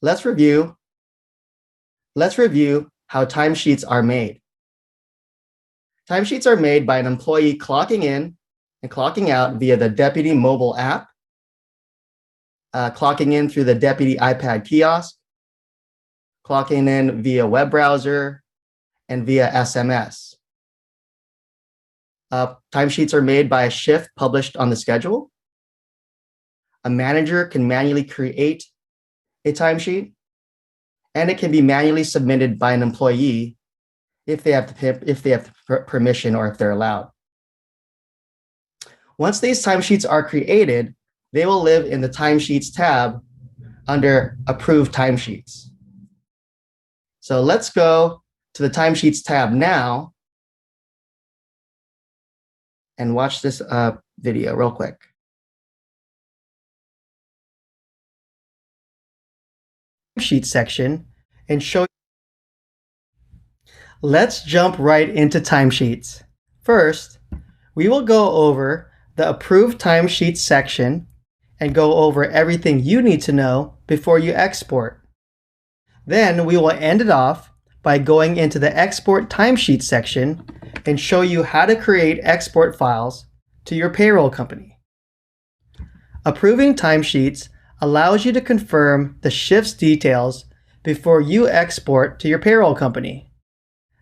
Let's review how timesheets are made. Timesheets are made by an employee clocking in and clocking out via the Deputy mobile app, clocking in through the Deputy iPad kiosk, clocking in via web browser, and via SMS. Timesheets are made by a shift published on the schedule. A manager can manually create a timesheet, and it can be manually submitted by an employee if they have permission or if they're allowed. Once these timesheets are created, they will live in the Timesheets tab under Approved Timesheets. So let's go to the Timesheets tab now and watch this video real quick. Timesheet section and show. Let's jump right into timesheets. First, we will go over the Approved Timesheets section and go over everything you need to know before you export. Then we will end it off by going into the Export Timesheet section and show you how to create export files to your payroll company. Approving timesheets allows you to confirm the shift's details before you export to your payroll company.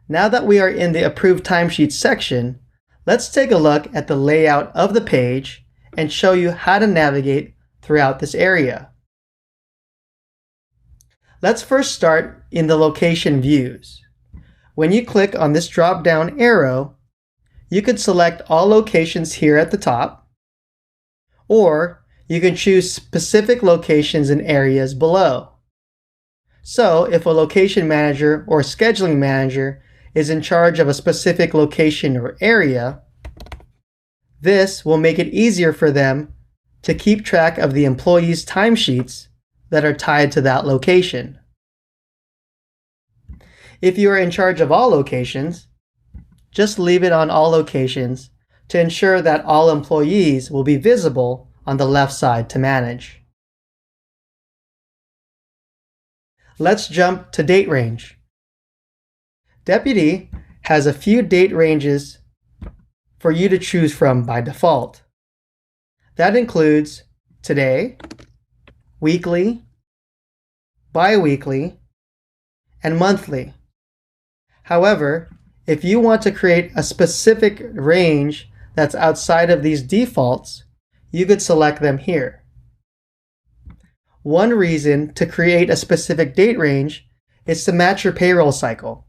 Now that we are in the Approved Timesheets section, let's take a look at the layout of the page and show you how to navigate throughout this area. Let's first start in the location views. When you click on this drop-down arrow, you can select all locations here at the top, or you can choose specific locations and areas below. So if a location manager or scheduling manager is in charge of a specific location or area, this will make it easier for them to keep track of the employees' timesheets that are tied to that location. If you are in charge of all locations, just leave it on all locations to ensure that all employees will be visible on the left side to manage. Let's jump to date range. Deputy has a few date ranges for you to choose from by default. That includes today, weekly, bi-weekly, and monthly. However, if you want to create a specific range that's outside of these defaults, you could select them here. One reason to create a specific date range is to match your payroll cycle.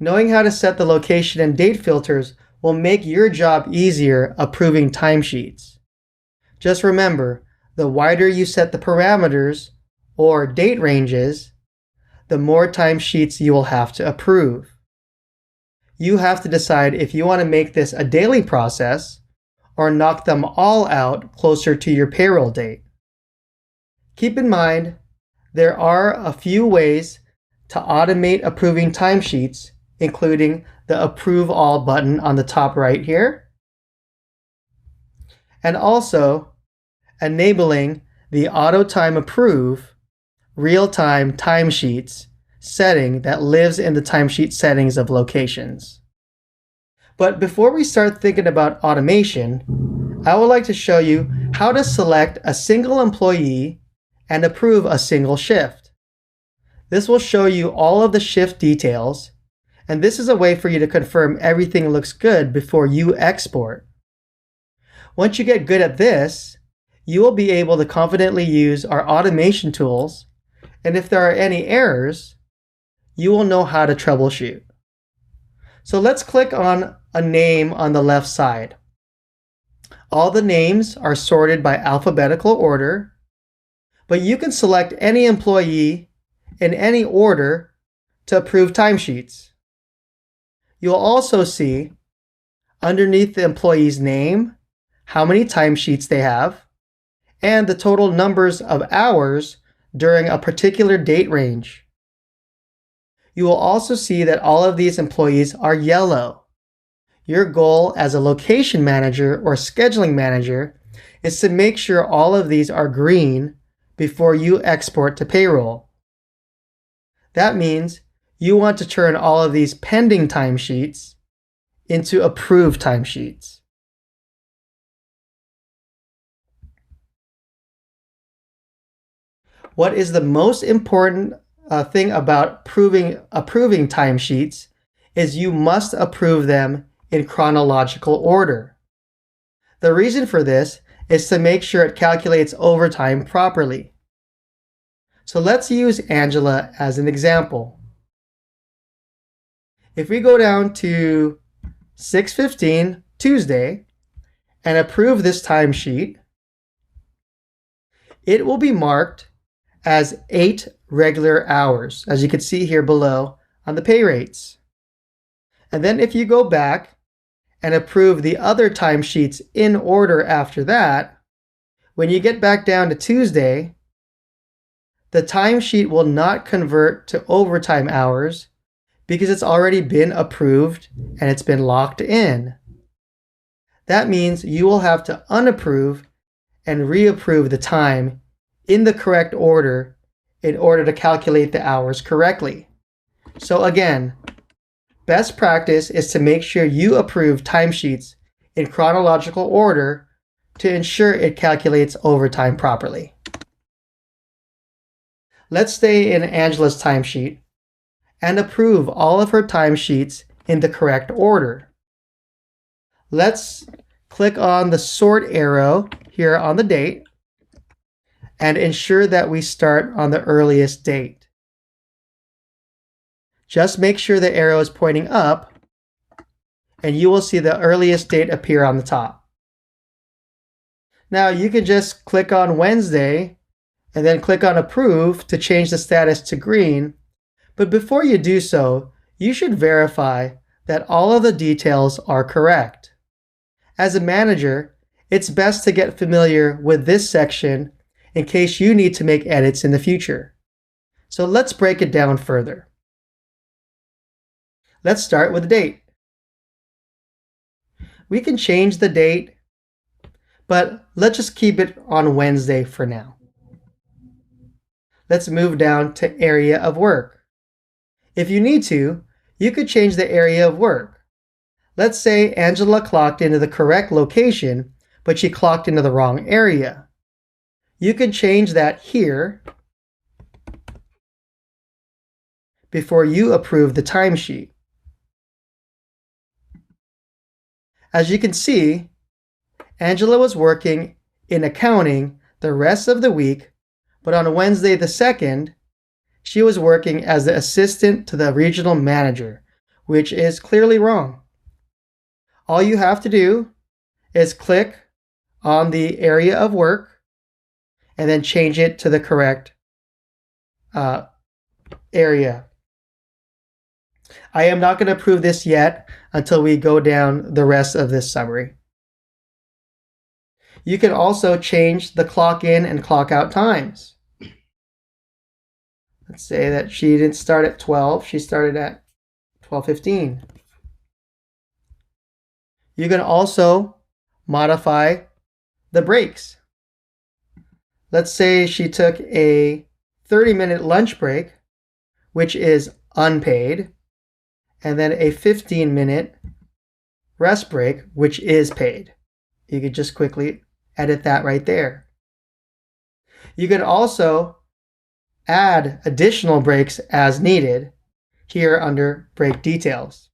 Knowing how to set the location and date filters will make your job easier approving timesheets. Just remember, the wider you set the parameters or date ranges, the more timesheets you will have to approve. You have to decide if you want to make this a daily process or knock them all out closer to your payroll date. Keep in mind, there are a few ways to automate approving timesheets, including the Approve All button on the top right here, and also enabling the Auto Time Approve real-time timesheets setting that lives in the timesheet settings of locations. But before we start thinking about automation, I would like to show you how to select a single employee and approve a single shift. This will show you all of the shift details, and this is a way for you to confirm everything looks good before you export. Once you get good at this, you will be able to confidently use our automation tools, and if there are any errors, you will know how to troubleshoot. So let's click on a name on the left side. All the names are sorted by alphabetical order, but you can select any employee in any order to approve timesheets. You'll also see underneath the employee's name how many timesheets they have and the total numbers of hours during a particular date range. You will also see that all of these employees are yellow. Your goal as a location manager or scheduling manager is to make sure all of these are green before you export to payroll. That means you want to turn all of these pending timesheets into approved timesheets. What is the most important thing about approving timesheets is you must approve them in chronological order. The reason for this is to make sure it calculates overtime properly. So let's use Angela as an example. If we go down to 6:15 Tuesday and approve this timesheet, it will be marked as 8 regular hours, as you can see here below on the pay rates. And then if you go back and approve the other timesheets in order after that, when you get back down to Tuesday, the timesheet will not convert to overtime hours because it's already been approved and it's been locked in. That means you will have to unapprove and reapprove the time in the correct order in order to calculate the hours correctly. So again, best practice is to make sure you approve timesheets in chronological order to ensure it calculates overtime properly. Let's stay in Angela's timesheet and approve all of her timesheets in the correct order. Let's click on the sort arrow here on the date and ensure that we start on the earliest date. Just make sure the arrow is pointing up and you will see the earliest date appear on the top. Now you can just click on Wednesday and then click on approve to change the status to green. But before you do so, you should verify that all of the details are correct. As a manager, it's best to get familiar with this section in case you need to make edits in the future. So let's break it down further. Let's start with the date. We can change the date, but let's just keep it on Wednesday for now. Let's move down to area of work. If you need to, you could change the area of work. Let's say Angela clocked into the correct location, but she clocked into the wrong area. You can change that here before you approve the timesheet. As you can see, Angela was working in accounting the rest of the week, but on Wednesday the 2nd, she was working as the assistant to the regional manager, which is clearly wrong. All you have to do is click on the area of work and then change it to the correct area. I am not going to approve this yet until we go down the rest of this summary. You can also change the clock in and clock out times. Let's say that she didn't start at 12, she started at 12:15. You can also modify the breaks. Let's say she took a 30-minute lunch break, which is unpaid, and then a 15-minute rest break, which is paid. You could just quickly edit that right there. You can also add additional breaks as needed here under break details.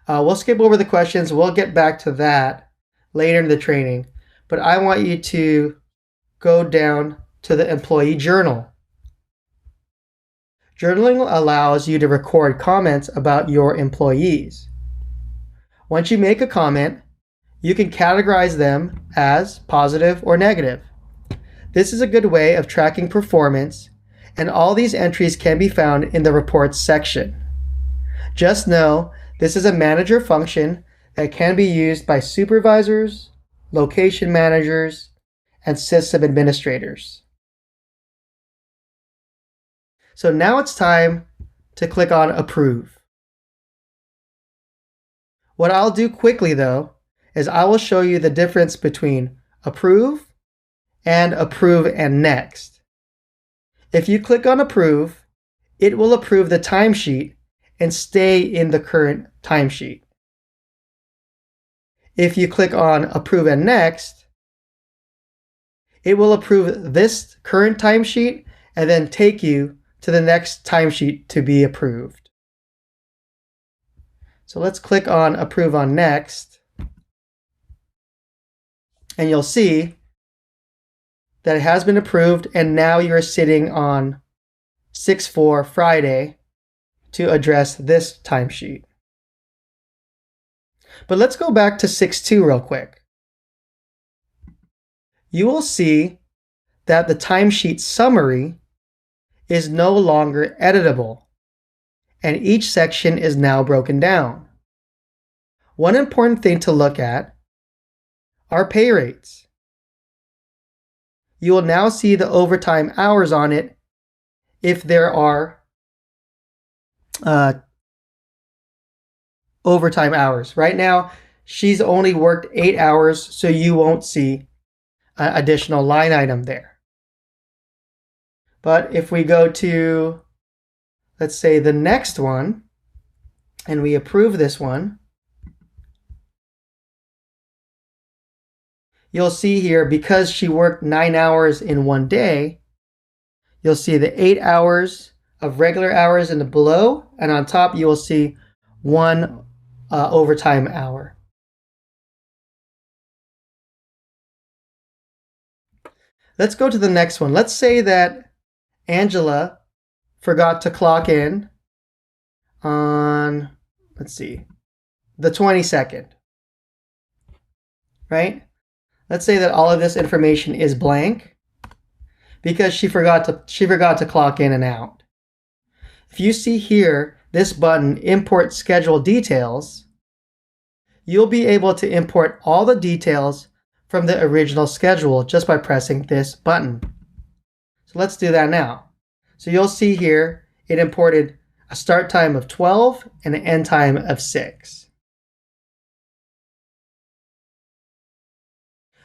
We'll skip over the questions. We'll get back to that later in the training, but I want you to go down to the employee journal. Journaling allows you to record comments about your employees. Once you make a comment, you can categorize them as positive or negative. This is a good way of tracking performance, and all these entries can be found in the reports section. Just know this is a manager function that can be used by supervisors, location managers, and system administrators. So now it's time to click on Approve. What I'll do quickly though is I will show you the difference between approve and approve and next. If you click on approve, it will approve the timesheet and stay in the current timesheet. If you click on approve and next, it will approve this current timesheet and then take you to the next timesheet to be approved. So let's click on approve on next, and you'll see that it has been approved, and now you're sitting on 6/4 Friday to address this timesheet. But let's go back to 6/2 real quick. You will see that the timesheet summary is no longer editable, and each section is now broken down. One important thing to look at are pay rates. You will now see the overtime hours on it if there are overtime hours. Right now, she's only worked 8 hours, so you won't see an additional line item there. But if we go to, let's say, the next one, and we approve this one, you'll see here, because she worked 9 hours in one day, you'll see the 8 hours of regular hours in the below, and on top you will see 1 overtime hour. Let's go to the next one. Let's say that Angela forgot to clock in on, let's see, the 22nd, right? Let's say that all of this information is blank because she forgot to clock in and out. If you see here, this button, Import Schedule Details, you'll be able to import all the details from the original schedule just by pressing this button. So let's do that now. So you'll see here, it imported a start time of 12 and an end time of 6.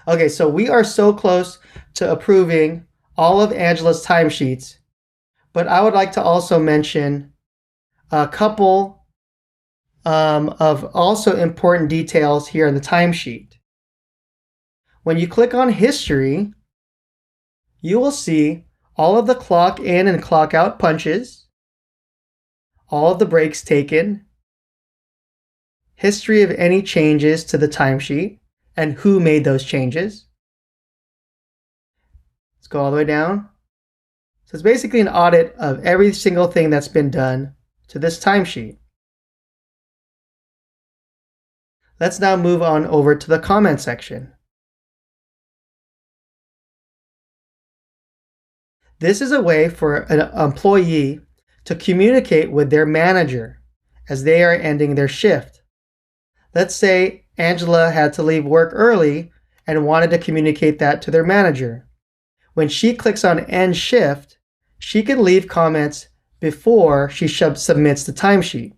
Okay, so we are so close to approving all of Angela's timesheets, but I would like to also mention a couple of also important details here in the timesheet. When you click on History, you will see all of the clock in and clock out punches, all of the breaks taken, history of any changes to the timesheet, and who made those changes. Let's go all the way down. So it's basically an audit of every single thing that's been done to this timesheet. Let's now move on over to the comment section. This is a way for an employee to communicate with their manager as they are ending their shift. Let's say Angela had to leave work early and wanted to communicate that to their manager. When she clicks on End Shift, she can leave comments before she submits the timesheet.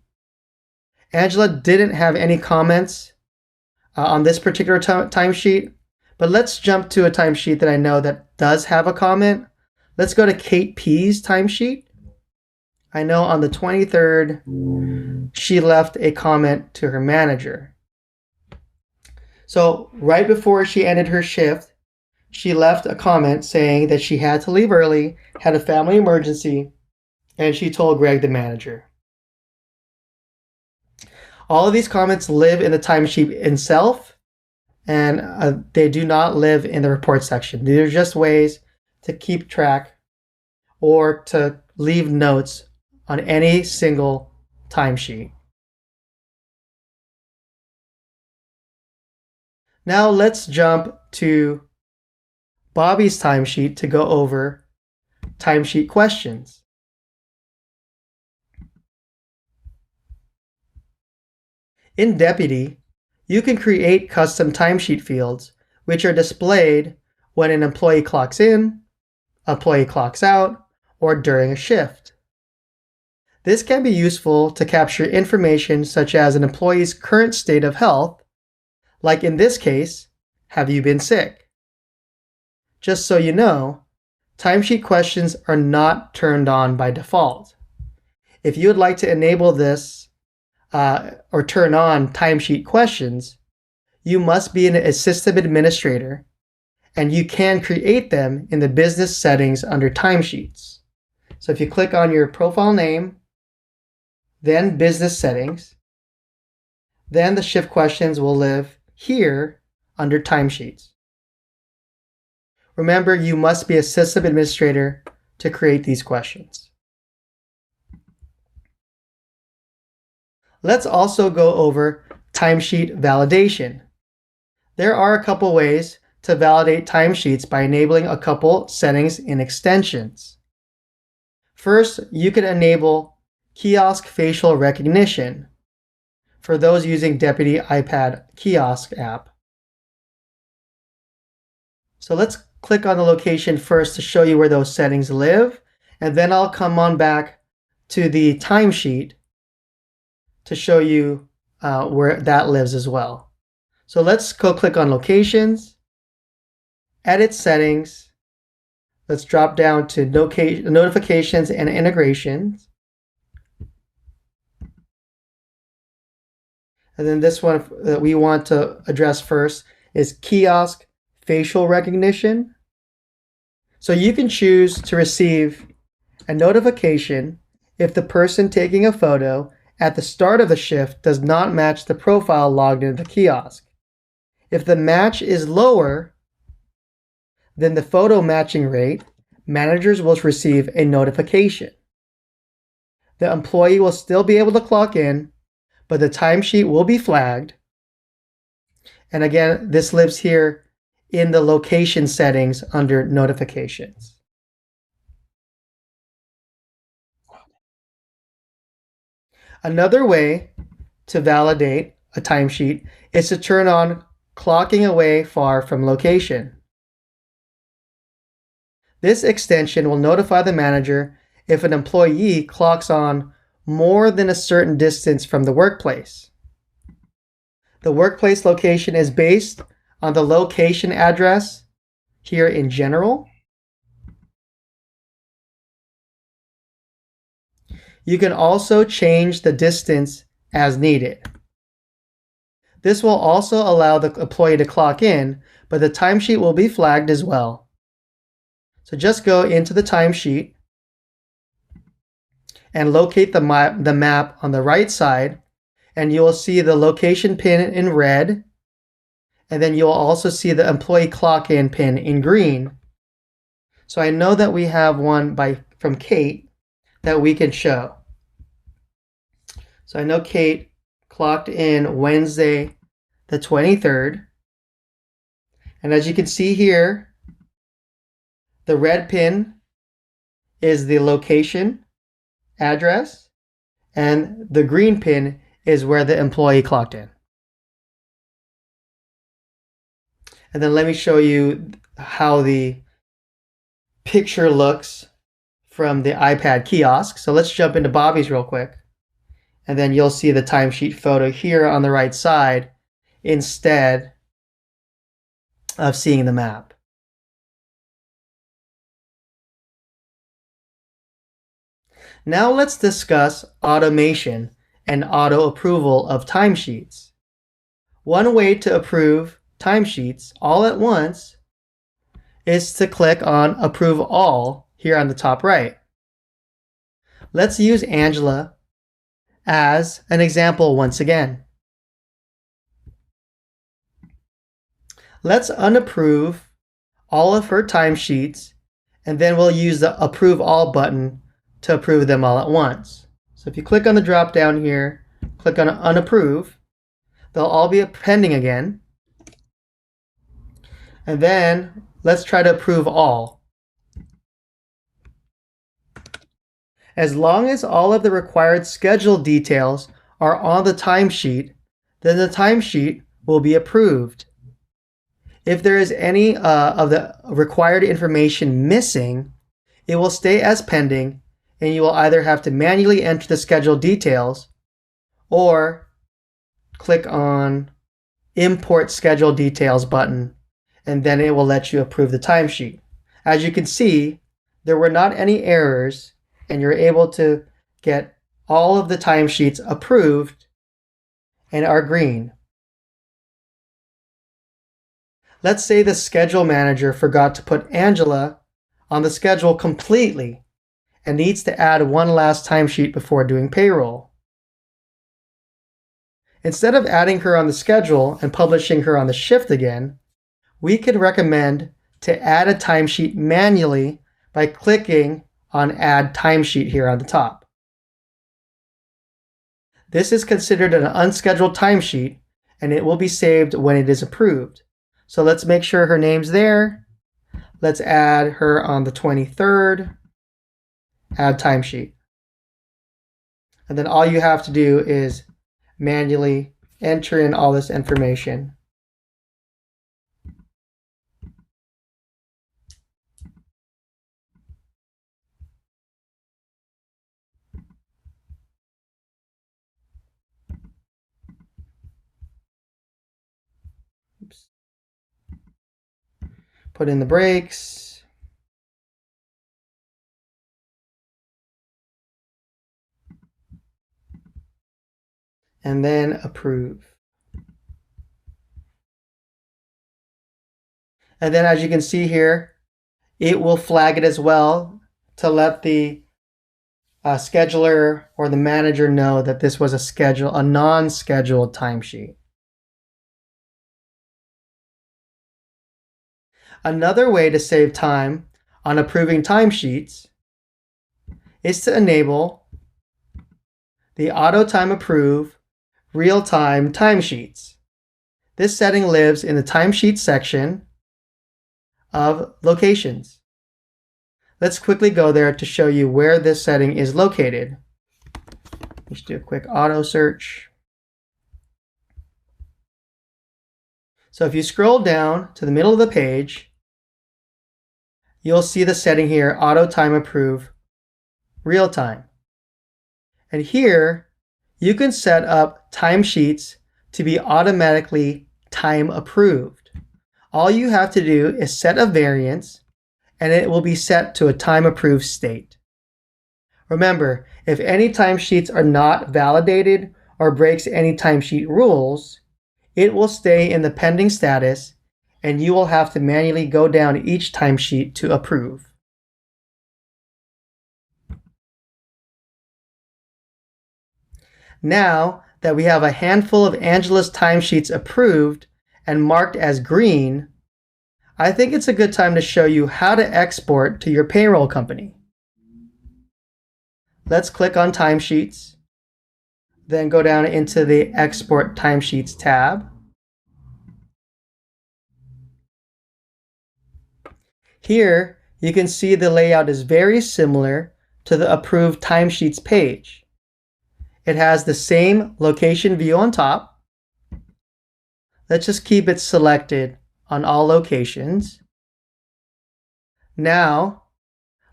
Angela didn't have any comments on this particular timesheet, but let's jump to a timesheet that I know that does have a comment. Let's go to Kate P's timesheet. I know on the 23rd, she left a comment to her manager. So right before she ended her shift, she left a comment saying that she had to leave early, had a family emergency, and she told Greg, the manager. All of these comments live in the timesheet itself, and they do not live in the report section. These are just ways to keep track or to leave notes on any single timesheet. Now let's jump to Bobby's timesheet to go over timesheet questions. In Deputy, you can create custom timesheet fields, which are displayed when an employee clocks in, employee clocks out, or during a shift. This can be useful to capture information such as an employee's current state of health, like in this case, have you been sick? just so you know, timesheet questions are not turned on by default. If you would like to enable this or turn on timesheet questions, you must be an system administrator, and you can create them in the business settings under timesheets. So if you click on your profile name, then business settings, then the shift questions will live here under timesheets. Remember, you must be a system administrator to create these questions. Let's also go over timesheet validation. There are a couple ways to validate timesheets by enabling a couple settings in extensions. First, you can enable kiosk facial recognition for those using Deputy iPad kiosk app. So let's click on the location first to show you where those settings live, and then I'll come on back to the timesheet to show you where that lives as well. So let's go click on locations, edit settings. Let's drop down to notifications and integrations. And then this one that we want to address first is kiosk facial recognition. So you can choose to receive a notification if the person taking a photo at the start of the shift does not match the profile logged into the kiosk. If the match is lower than the photo matching rate, managers will receive a notification. The employee will still be able to clock in, but the timesheet will be flagged. And again, this lives here in the location settings under notifications. Another way to validate a timesheet is to turn on clocking away far from location. This extension will notify the manager if an employee clocks on more than a certain distance from the workplace. The workplace location is based on the location address here in general. You can also change the distance as needed. This will also allow the employee to clock in, but the timesheet will be flagged as well. So just go into the timesheet and locate the map on the right side, and you will see the location pin in red, and then you'll also see the employee clock in pin in green. So I know that we have one from Kate that we can show. So I know Kate clocked in Wednesday the 23rd. And as you can see here, the red pin is the location address, and the green pin is where the employee clocked in. And then let me show you how the picture looks from the iPad kiosk. So let's jump into Bobby's real quick. And then you'll see the timesheet photo here on the right side instead of seeing the map. Now let's discuss automation and auto approval of timesheets. One way to approve timesheets all at once is to click on Approve All here on the top right. Let's use Angela as an example once again. Let's unapprove all of her timesheets, and then we'll use the Approve All button to approve them all at once. So if you click on the drop down here, click on Unapprove, they'll all be pending again. And then let's try to approve all. As long as all of the required schedule details are on the timesheet, then the timesheet will be approved. If there is any of the required information missing, it will stay as pending, and you will either have to manually enter the schedule details or click on Import Schedule Details button, and then it will let you approve the timesheet. As you can see, there were not any errors, and you're able to get all of the timesheets approved and are green. Let's say the schedule manager forgot to put Angela on the schedule completely and needs to add one last timesheet before doing payroll. Instead of adding her on the schedule and publishing her on the shift again, we could recommend to add a timesheet manually by clicking on Add Timesheet here on the top. This is considered an unscheduled timesheet, and it will be saved when it is approved. So let's make sure her name's there. Let's add her on the 23rd. Add timesheet. And then all you have to do is manually enter in all this information. Oops. Put in the breaks. And then approve. And then as you can see here, it will flag it as well to let the scheduler or the manager know that this was a non-scheduled timesheet. Another way to save time on approving timesheets is to enable the Auto Time Approve Real-Time Timesheets. This setting lives in the Timesheets section of Locations. Let's quickly go there to show you where this setting is located. Let's do a quick auto search. So if you scroll down to the middle of the page, you'll see the setting here, Auto Time Approve Real Time. And here, you can set up timesheets to be automatically time approved. All you have to do is set a variance, and it will be set to a time approved state. Remember, if any timesheets are not validated or breaks any timesheet rules, it will stay in the pending status, and you will have to manually go down each timesheet to approve. Now that we have a handful of Angela's timesheets approved and marked as green, I think it's a good time to show you how to export to your payroll company. Let's click on Timesheets, then go down into the Export Timesheets tab. Here, you can see the layout is very similar to the Approved Timesheets page. It has the same location view on top. Let's just keep it selected on all locations. Now,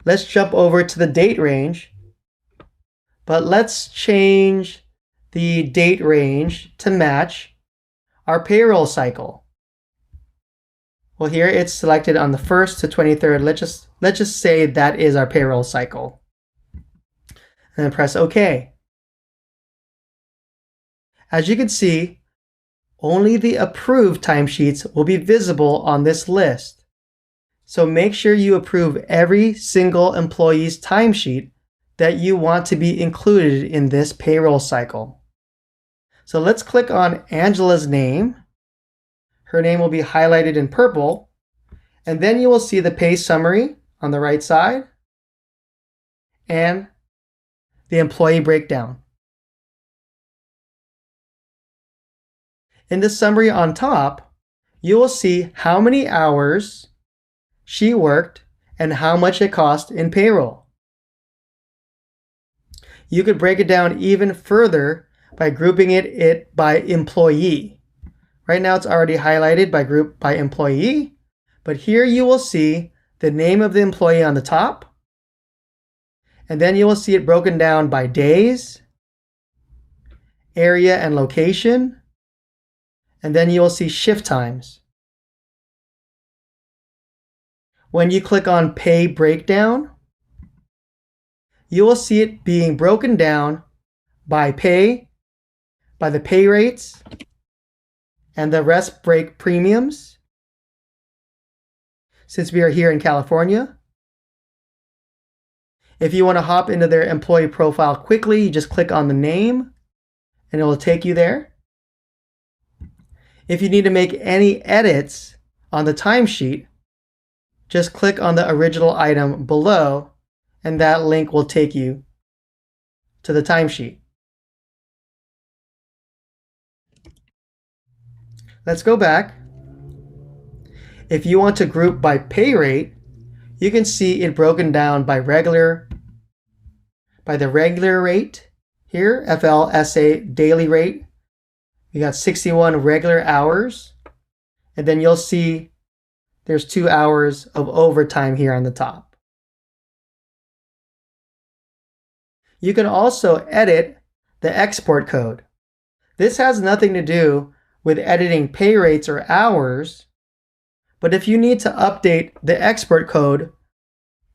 let's jump over to the date range, but let's change the date range to match our payroll cycle. Well, here it's selected on the 1st to 23rd. Let's just say that is our payroll cycle. And then press OK. As you can see, only the approved timesheets will be visible on this list. So make sure you approve every single employee's timesheet that you want to be included in this payroll cycle. So let's click on Angela's name. Her name will be highlighted in purple, and then you will see the pay summary on the right side and the employee breakdown. In the summary on top, you will see how many hours she worked and how much it cost in payroll. You could break it down even further by grouping it by employee. Right now it's already highlighted by group by employee, but here you will see the name of the employee on the top, and then you will see it broken down by days, area and location, and then you will see shift times. When you click on Pay Breakdown, you will see it being broken down by pay, by the pay rates, and the rest break premiums. Since we are here in California, if you want to hop into their employee profile quickly, you just click on the name and it will take you there. If you need to make any edits on the timesheet, just click on the original item below and that link will take you to the timesheet. Let's go back. If you want to group by pay rate, you can see it broken down by the regular rate here, FLSA daily rate. You got 61 regular hours, and then you'll see there's 2 hours of overtime here on the top. You can also edit the export code. This has nothing to do with editing pay rates or hours, but if you need to update the export code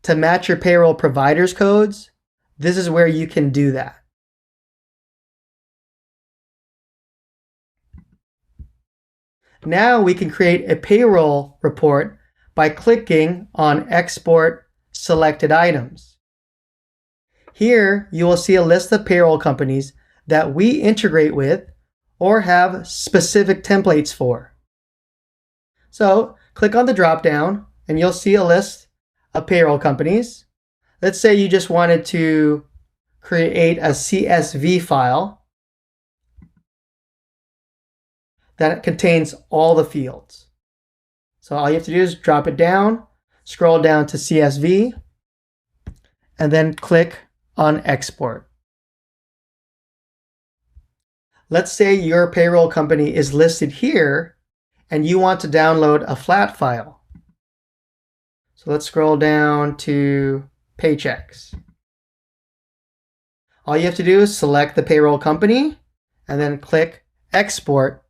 to match your payroll provider's codes, this is where you can do that. Now we can create a payroll report by clicking on Export Selected Items. Here, you will see a list of payroll companies that we integrate with or have specific templates for. So, click on the drop-down and you'll see a list of payroll companies. Let's say you just wanted to create a CSV file that contains all the fields. So all you have to do is drop it down, scroll down to CSV, and then click on Export. Let's say your payroll company is listed here and you want to download a flat file. So let's scroll down to Paychecks. All you have to do is select the payroll company and then click Export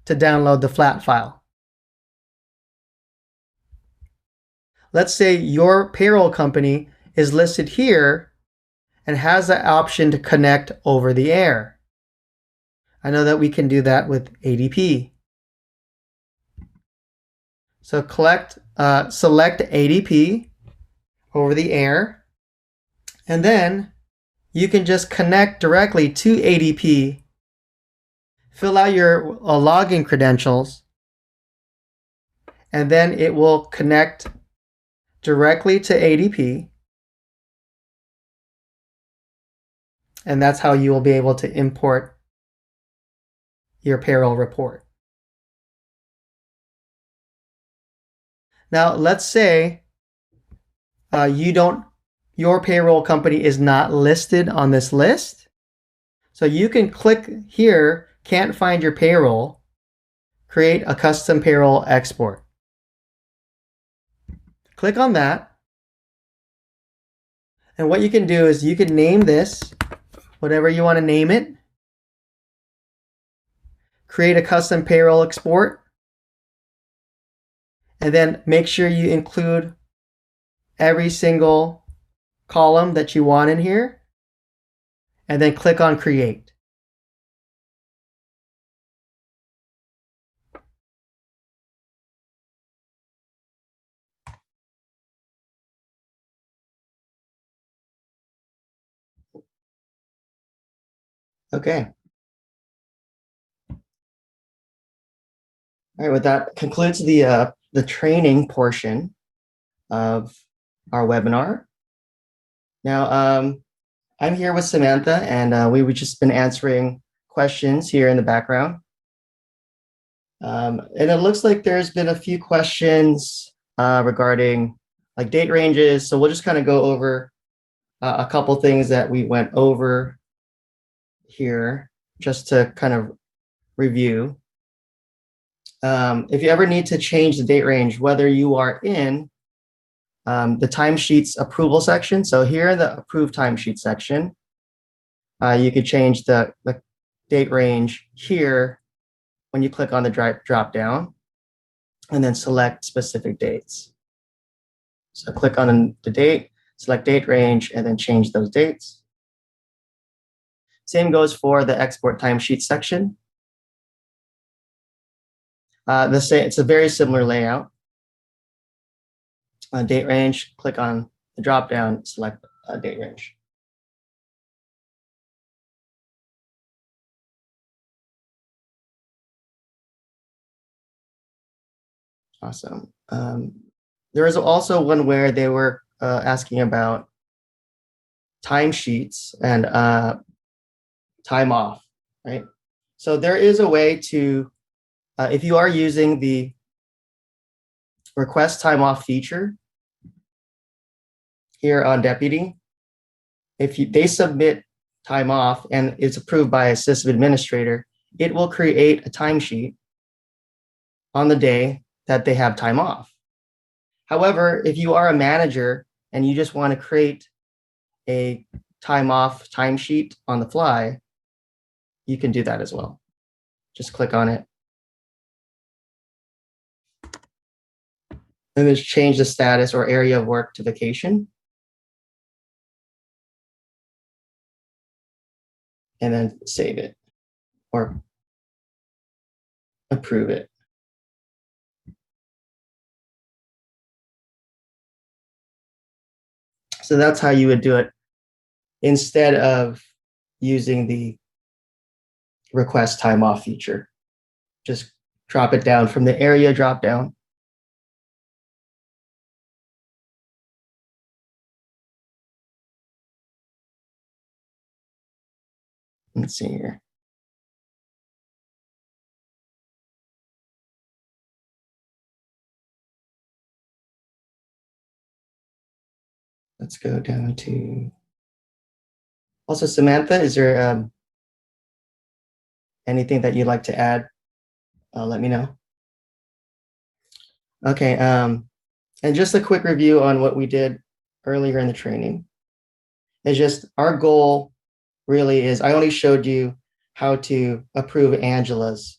to download the flat file. Let's say your payroll company is listed here and has the option to connect over the air. I know that we can do that with ADP. So select ADP over the air, and then you can just connect directly to ADP, fill out your login credentials, and then it will connect directly to ADP. And that's how you will be able to import your payroll report. Now, let's say your payroll company is not listed on this list. So you can click here, can't find your payroll, create a custom payroll export. Click on that. And what you can do is you can name this whatever you want to name it. Create a custom payroll export. And then make sure you include every single column that you want in here. And then click on Create. Okay. All right, well, that concludes the training portion of our webinar. Now, I'm here with Samantha, and we've just been answering questions here in the background. And it looks like there's been a few questions regarding like date ranges. So we'll just kind of go over a couple things that we went over here just to kind of review. If you ever need to change the date range, whether you are in the timesheets approval section, so here in the approved timesheet section, you could change the date range here when you click on the drop down and then select specific dates. So click on the date, select date range, and then change those dates. Same goes for the export timesheet section. It's a very similar layout. Date range, click on the drop-down, select date range. Awesome. There is also one where they were asking about timesheets and time off, right? So there is a way to, if you are using the request time off feature here on Deputy, if they submit time off and it's approved by a system administrator, it will create a timesheet on the day that they have time off. However, if you are a manager and you just want to create a time off timesheet on the fly, you can do that as well. Just click on it. And then change the status or area of work to vacation. And then save it or approve it. So that's how you would do it instead of using the request time off feature. Just drop it down from the area drop down. Let's see here. Let's go down to, also Samantha, is there anything that you'd like to add? Let me know. Okay, and just a quick review on what we did earlier in the training. It's just our goal really is, I only showed you how to approve Angela's,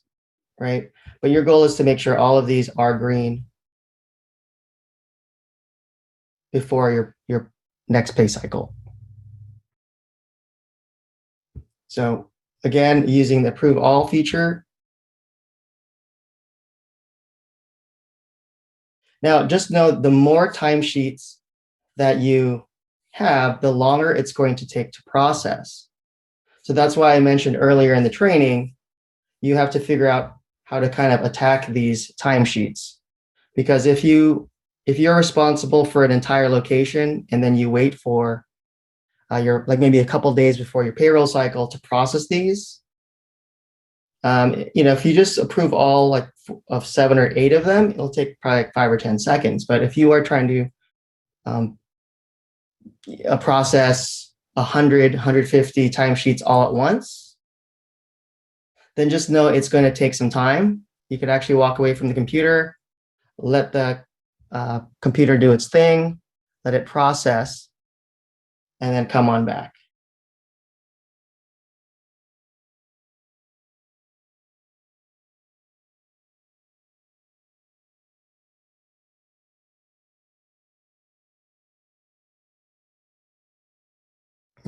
right? But your goal is to make sure all of these are green before your next pay cycle. So again, using the approve all feature. Now, just know the more timesheets that you have, the longer it's going to take to process. So that's why I mentioned earlier in the training, you have to figure out how to kind of attack these timesheets. Because if you're responsible for an entire location and then you wait for your, like maybe a couple days before your payroll cycle to process these, if you just approve all like of 7 or 8 of them, it'll take probably like 5 or 10 seconds. But if you are trying to process 100, 150 timesheets all at once, then just know it's going to take some time. You could actually walk away from the computer, let the computer do its thing, let it process, and then come on back.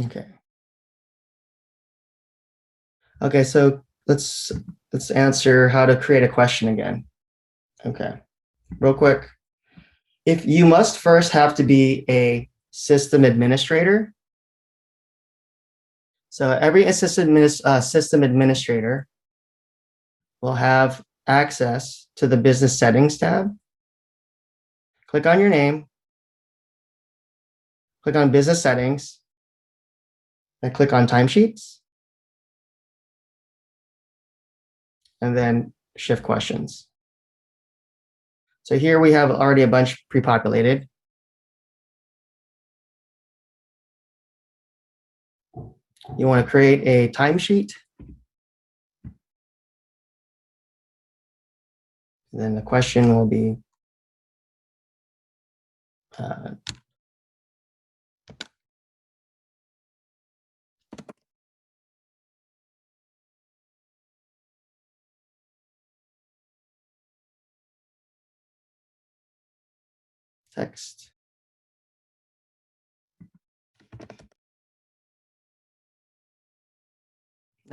Okay. Okay, so let's answer how to create a question again. Okay, real quick. If you must first have to be a system administrator. So every system administrator will have access to the business settings tab. Click on your name, click on business settings, and click on timesheets. And then shift questions. So here we have already a bunch pre-populated. You want to create a timesheet. Then the question will be text.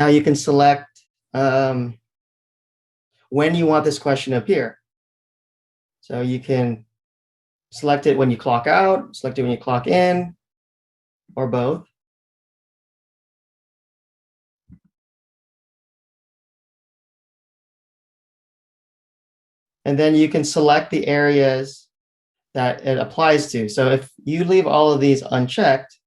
Now you can select when you want this question to appear. So you can select it when you clock out, select it when you clock in, or both. And then you can select the areas that it applies to. So if you leave all of these unchecked,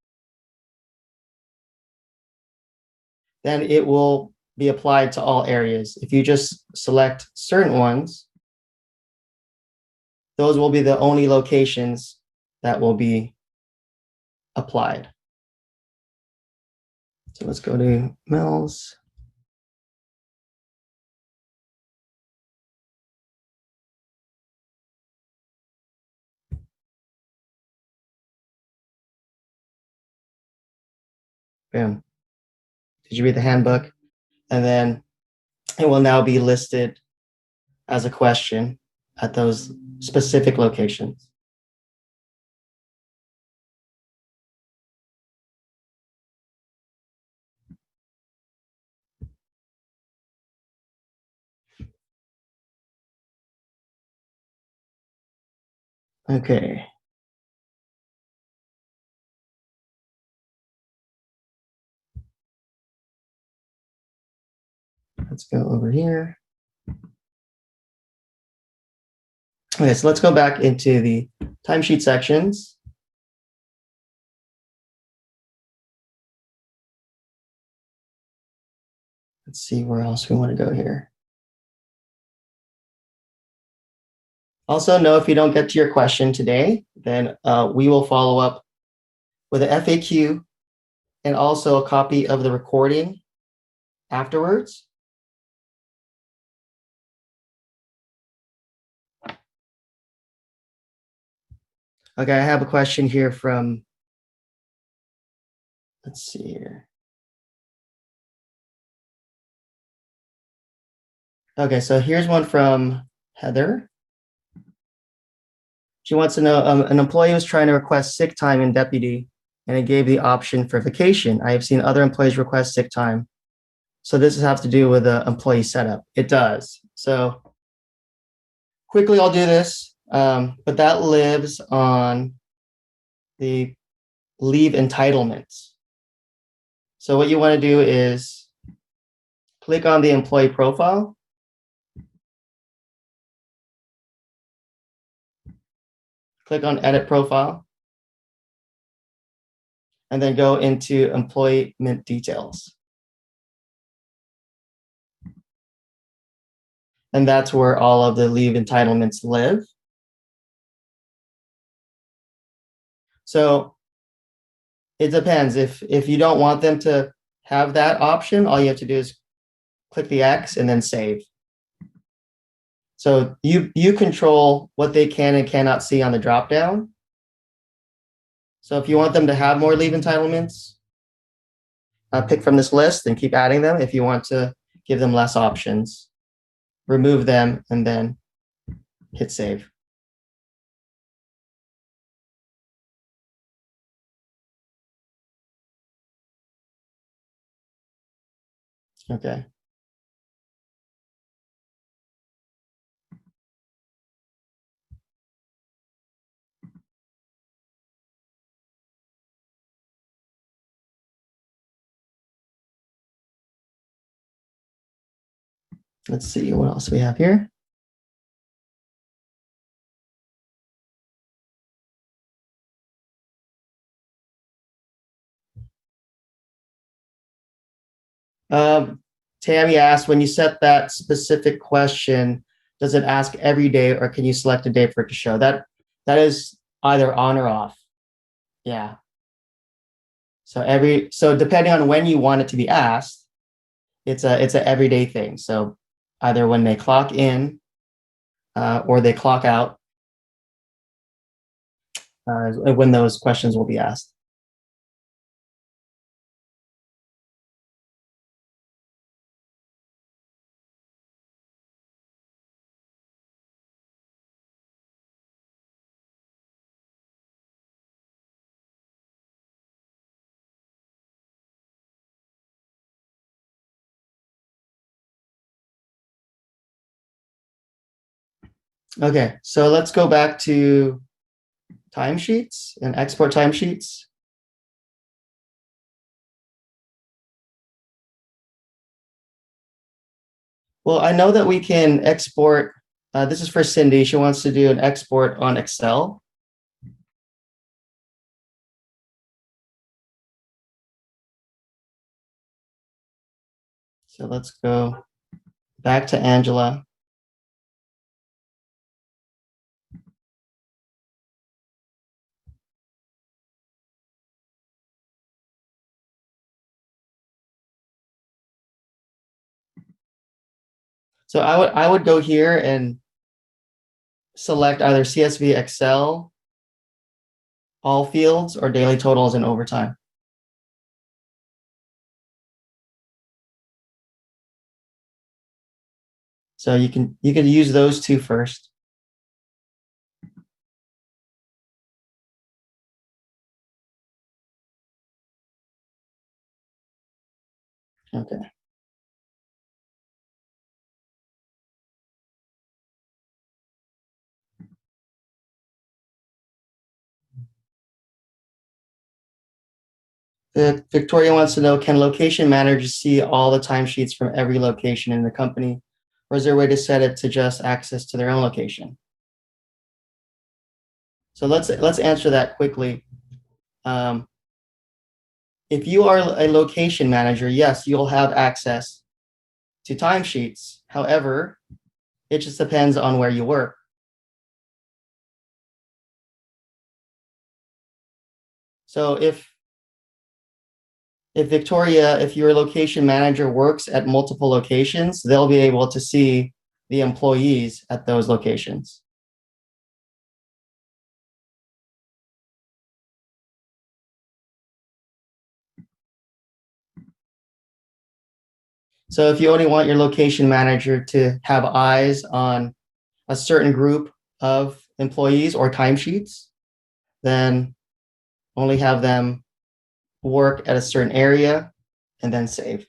then it will be applied to all areas. If you just select certain ones, those will be the only locations that will be applied. So let's go to Mills. Boom. Did you read the handbook? And then it will now be listed as a question at those specific locations. Okay. Let's go over here. Okay, so let's go back into the timesheet sections. Let's see where else we want to go here. Also, know if you don't get to your question today, then we will follow up with an FAQ and also a copy of the recording afterwards. Okay, I have a question here from, let's see here. Okay, so here's one from Heather. She wants to know, an employee was trying to request sick time in deputy, and it gave the option for vacation. I have seen other employees request sick time. So this has to do with the employee setup. It does. So quickly, I'll do this, but that lives on the leave entitlements. So what you want to do is click on the employee profile. Click on edit profile. And then go into employment details. And that's where all of the leave entitlements live. So it depends. If you don't want them to have that option, all you have to do is click the X and then save. So you control what they can and cannot see on the dropdown. So if you want them to have more leave entitlements, pick from this list and keep adding them. If you want to give them less options, remove them and then hit save. Okay. Let's see what else we have here. Tammy asked, when you set that specific question, does it ask every day or can you select a day for it to show? That is either on or off. Yeah. So depending on when you want it to be asked, it's a everyday thing. So either when they clock in or they clock out, when those questions will be asked. Okay, so let's go back to timesheets and export timesheets. Well, I know that we can export. This is for Cindy. She wants to do an export on Excel. So let's go back to Angela. So I would go here and select either CSV Excel, all fields, or daily totals and overtime. So you can use those two first. Okay. Victoria wants to know, can location managers see all the timesheets from every location in the company? Or is there a way to set it to just access to their own location? So let's answer that quickly. Um, if you are a location manager, yes, you'll have access to timesheets. However, it just depends on where you work. So if Victoria, if your location manager works at multiple locations, they'll be able to see the employees at those locations. So if you only want your location manager to have eyes on a certain group of employees or timesheets, then only have them work at a certain area and then save.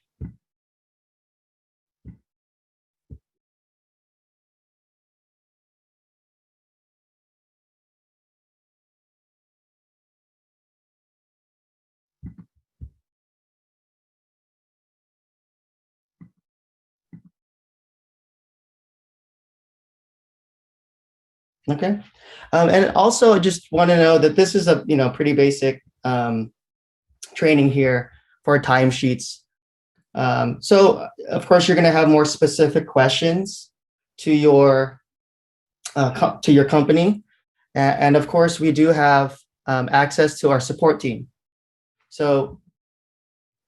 Okay. And also I just want to know that this is a pretty basic training here for timesheets. So of course you're going to have more specific questions to your company, and of course we do have access to our support team. So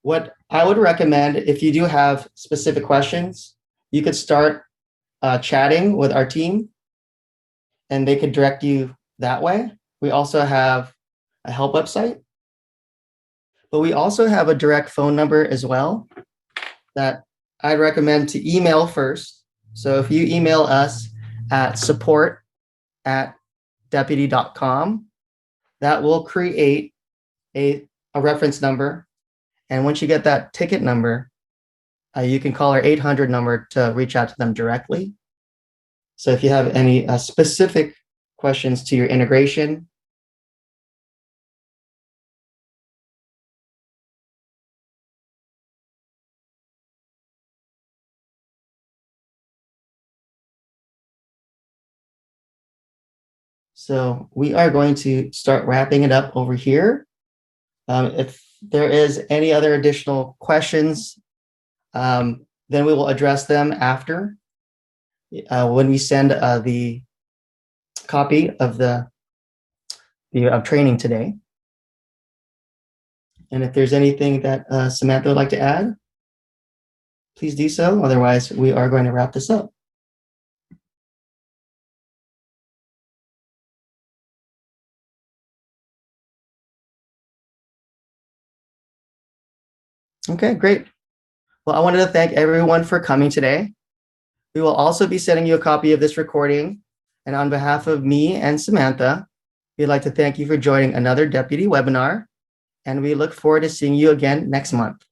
what I would recommend, if you do have specific questions, you could start chatting with our team, and they could direct you that way. We also have a help website, but we also have a direct phone number as well that I'd recommend to email first. So if you email us at support@deputy.com, that will create a reference number. And once you get that ticket number, you can call our 800 number to reach out to them directly. So if you have any specific questions to your integration, so we are going to start wrapping it up over here. If there is any other additional questions, then we will address them after when we send the copy of the training today. And if there's anything that Samantha would like to add, please do so. Otherwise, we are going to wrap this up. Okay, great. Well, I wanted to thank everyone for coming today. We will also be sending you a copy of this recording. And on behalf of me and Samantha, we'd like to thank you for joining another Deputy webinar. And we look forward to seeing you again next month.